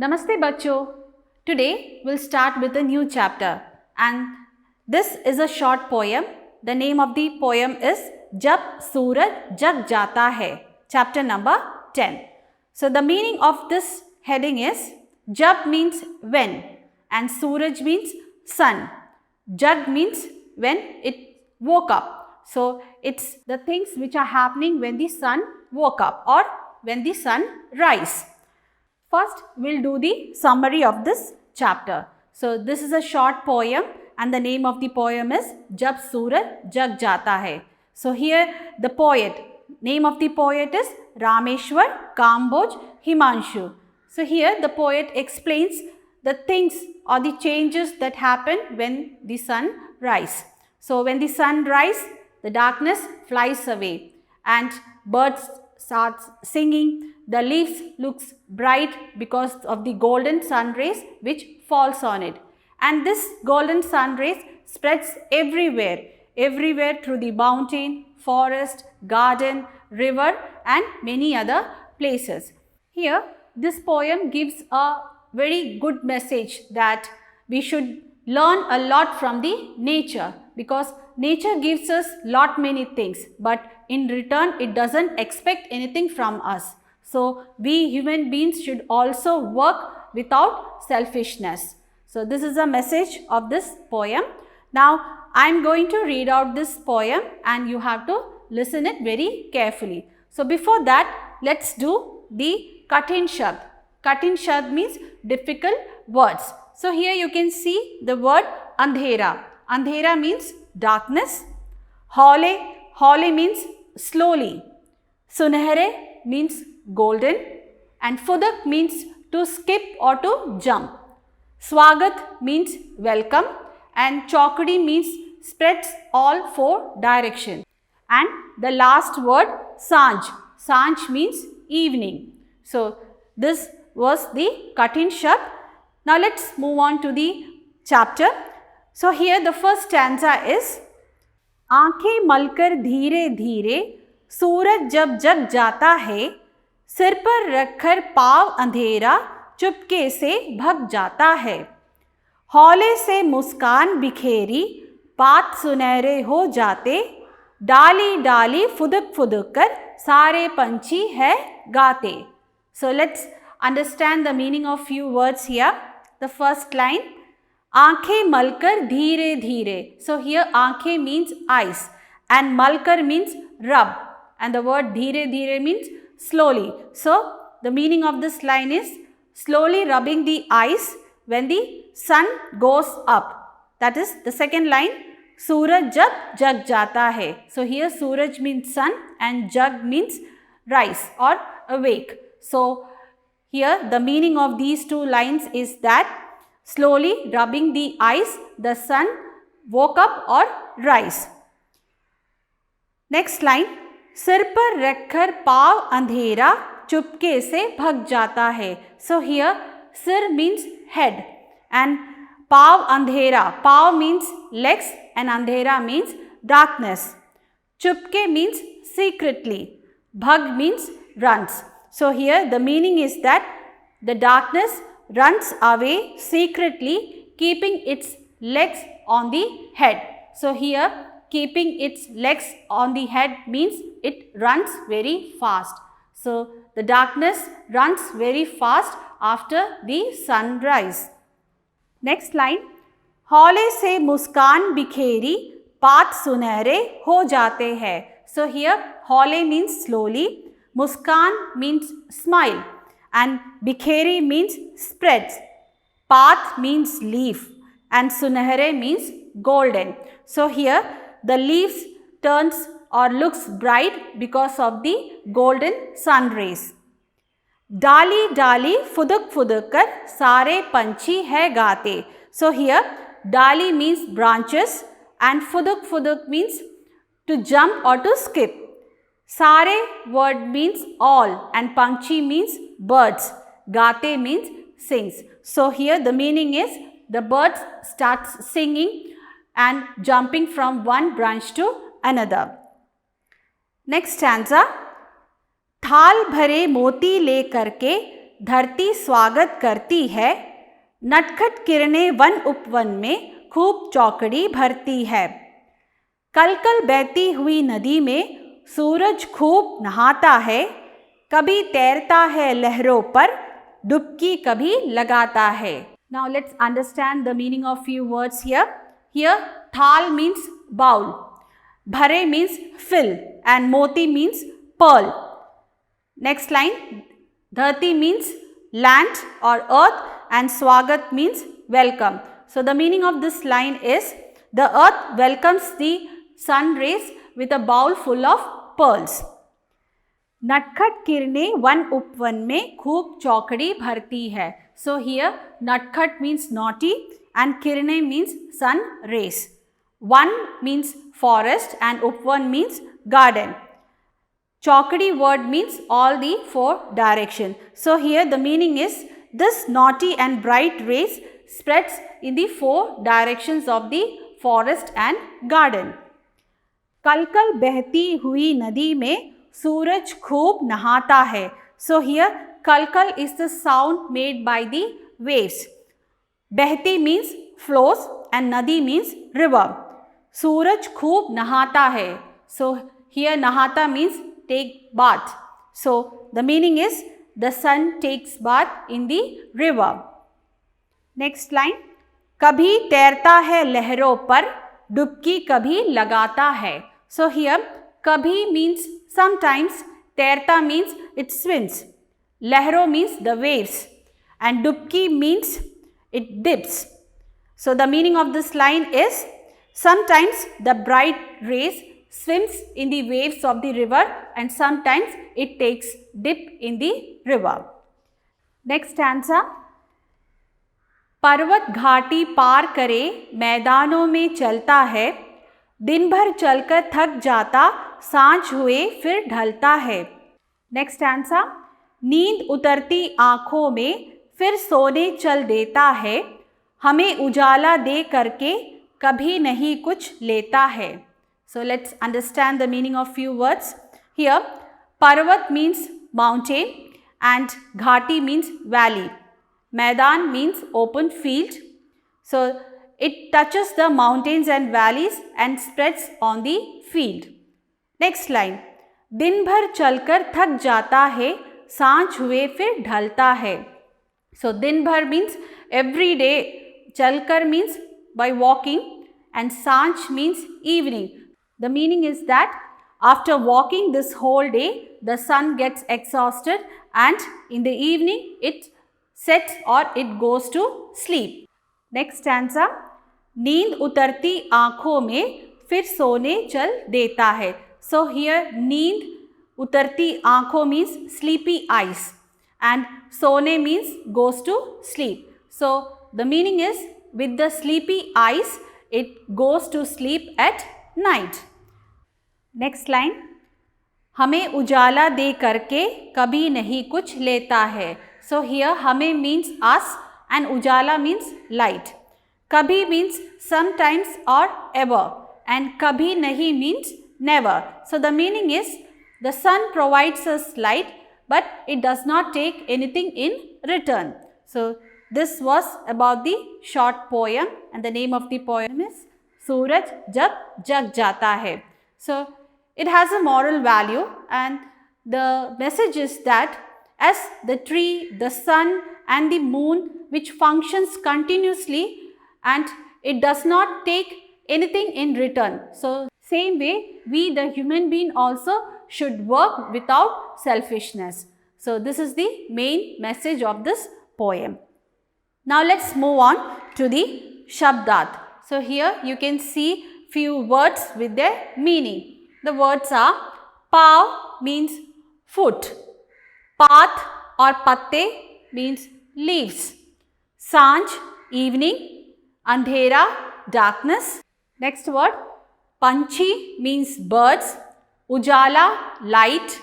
Namaste bachcho. Today we'll start with a new chapter and this is a short poem. The name of the poem is Jab Suraj Jag Jata Hai, chapter number 10. So the meaning of this heading is Jab means when and Suraj means sun. Jag means when it woke up. So it's the things which are happening when the sun woke up or when the sun rise. First, we'll do the summary of this chapter. So, this is a short poem and the name of the poem is Jab Suraj Jag Jata Hai. So, here the poet, name of the poet is Rameshwar Kamboj Himanshu. So, here the poet explains the things or the changes that happen when the sun rises. So, when the sun rises, the darkness flies away and birds start singing. The leaves looks bright because of the golden sun rays which falls on it. And this golden sun rays spreads everywhere through the mountain, forest, garden, river and many other places. Here, this poem gives a very good message that we should learn a lot from the nature because nature gives us many things, but in return it doesn't expect anything from us. So, we human beings should also work without selfishness. So, this is a message of this poem. Now, I am going to read out this poem and you have to listen it very carefully. So, before that, let's do the Kathin Shabd. Kathin Shabd means difficult words. So, here you can see the word Andhera. Andhera means darkness. Hole means slowly. Sunehre means golden and Fudak means to skip or to jump. Swagat means welcome and Chaukadi means spreads all four directions. And the last word Sanj. Sanj means evening. So, this was the Kathin Shabd. Now, let's move on to the chapter. So, here the first stanza is आंखें मलकर धीरे धीरे सूरज जब जग जाता है सिर पर रखकर पाँव अंधेरा चुपके से भग जाता है हौले से मुस्कान बिखेरी बात सुनहरे हो जाते डाली डाली फुदक फुदक कर सारे पंछी है गाते. So let's understand the meaning of few words here. The first line, आंखें मलकर धीरे धीरे. So here आंखें means eyes and मलकर means rub and the word धीरे धीरे means slowly. So, the meaning of this line is slowly rubbing the eyes when the sun goes up. That is the second line, Suraj jab jag jata hai. So, here Suraj means sun and jag means rise or awake. So, here the meaning of these two lines is that slowly rubbing the eyes, the sun woke up or rise. Next line, सिर पर रखकर पाँव अंधेरा चुपके से भग जाता है. So here sir means head and पाँव अंधेरा, पाँव means legs and अंधेरा means darkness. चुपके means secretly, भग means runs. So here the meaning is that the darkness runs away secretly keeping its legs on the head. So here keeping its legs on the head means it runs very fast. So, the darkness runs very fast after the sunrise. Next line, हौले से मुस्कान बिखेरी बात सुनहरे हो जाते हैं. So, here हौले means slowly, muskan means smile and bikheri means spreads, path means leaf and sunehre means golden. So, here the leaves turns or looks bright because of the golden sun rays. डाली डाली फुदक फुदक कर सारे पंछी है गाते. So here डाली means branches and फुदक फुदक means to jump or to skip. सारे word means all and panchi means birds. Gaate means sings. So here the meaning is the birds starts singing and jumping from one branch to another. Next stanza, थाल भरे मोती ले करके धरती स्वागत करती है, नटखट किरणें वन उपवन में खूब चौकड़ी भरती है। कल कल बहती हुई नदी में सूरज खूब नहाता है, कभी तैरता है लहरों पर, डुबकी कभी लगाता है। Now let's understand the meaning of few words here. Here thal means bowl, bhare means fill, and moti means pearl. Next line, dharti means land or earth, and swagat means welcome. So the meaning of this line is the earth welcomes the sun rays with a bowl full of pearls. नटखट किरणें one उपवन में खूब चौकड़ी भरती है. So here Natkhat means naughty and Kirne means sun rays. One means forest and Upvan means garden. Chaukadi word means all the four directions. So here the meaning is this naughty and bright rays spreads in the four directions of the forest and garden. कल कल बहती हुई नदी में सूरज खूब नहाता है. So here kalkal is the sound made by the waves. Behti means flows and nadi means river. Suraj khoob nahata hai. So here nahata means take bath. So the meaning is the sun takes bath in the river. Next line. कभी तैरता है लहरों पर, डुबकी कभी लगाता है. So here कभी means sometimes, तैरता means it swims. Lehro means the waves and dubki means it dips. So the meaning of this line is sometimes the bright rays swims in the waves of the river and sometimes it takes dip in the river. Next stanza. पर्वत घाटी पार करे मैदानों में चलता है, दिन भर चलकर थक जाता सांझ हुए फिर ढलता है. Next stanza. नींद उतरती आँखों में फिर सोने चल देता है, हमें उजाला दे करके कभी नहीं कुछ लेता है. So let's understand the meaning of few words. Here Parvat means mountain and Ghati means valley. Maidan means open field. So it touches the mountains and valleys and spreads on the field. Next line. दिन भर चलकर थक जाता है, सांझ हुए फिर ढलता है. So दिन भर means every day, chalkar means by walking and सांझ means evening. The meaning is that after walking this whole day the sun gets exhausted and in the evening it sets or it goes to sleep. Next stanza. नींद उतरती आँखों में फिर सोने चल देता है. So here नींद utarti aankhon means sleepy eyes and sone means goes to sleep. So the meaning is with the sleepy eyes it goes to sleep at night. Next line. हमें उजाला दे करके कभी नहीं कुछ लेता है. So here हमें means us and Ujala means light. कभी means sometimes or ever and कभी नहीं means never. So the meaning is the sun provides us light but it does not take anything in return. So this was about the short poem and the name of the poem is Suraj Jab Jag Jata Hai. So it has a moral value and the message is that as the tree, the sun and the moon which functions continuously and it does not take anything in return. So same way we the human being also should work without selfishness. So this is the main message of this poem. Now let's move on to the Shabdat. So here you can see few words with their meaning. The words are Pav means foot, Path or Patte means leaves, Sanj evening, Andhera darkness. Next word Panchi means birds, Ujala light,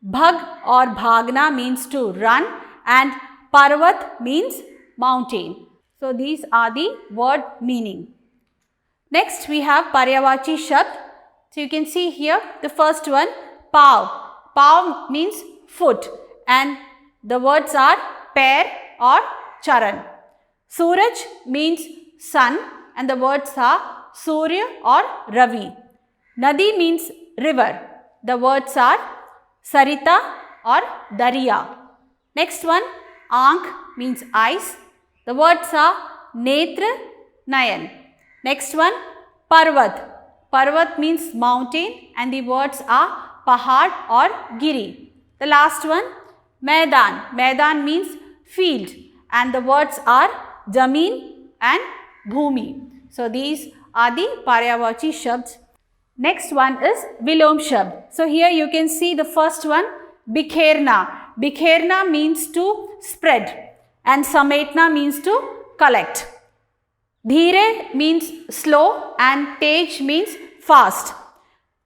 Bhag or Bhagna means to run and Parvat means mountain. So these are the word meaning. Next we have Paryavachi Shabd. So you can see here the first one Pav. Pav means foot and The words are pair or charan. Suraj means sun and the words are Surya or Ravi. Nadi means river. The words are Sarita or Dariya. Next one, Aankh means eyes. The words are Netra, Nayan. Next one, Parvat. Parvat means mountain and the words are Pahad or Giri. The last one, Maidan. Maidan means field and the words are Jameen and Bhumi. So these are the Paryavachi Shabds. Next one is Vilom Shabd. So here you can see the first one, Bikherna. Bikherna means to spread and Sametna means to collect. Dheere means slow and Tej means fast.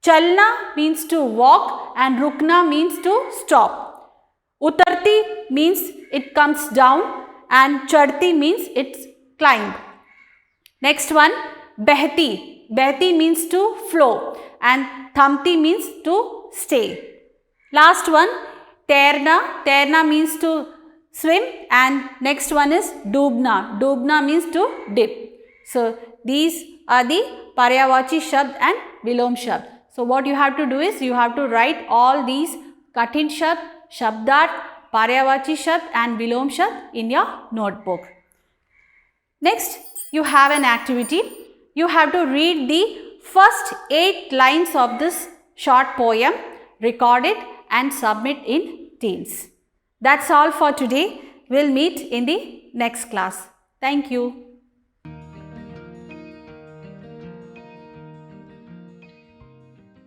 Chalna means to walk and Rukna means to stop. Utarti means it comes down and Chadti means it's climbed. Next one, Behti. Behti means to flow and Thamti means to stay. Last one, Terna. Terna means to swim and next one is Dubna. Dubna means to dip. So these are the Paryavachi Shabd and Vilom Shabd. So what you have to do is you have to write all these Kathin Shabd, Shabdart, Paryavachi Shabd and Vilom Shabd in your notebook. Next, you have an activity. You have to read the first 8 lines of this short poem, record it and submit in Teams. That's all for today. We'll meet in the next class. Thank you.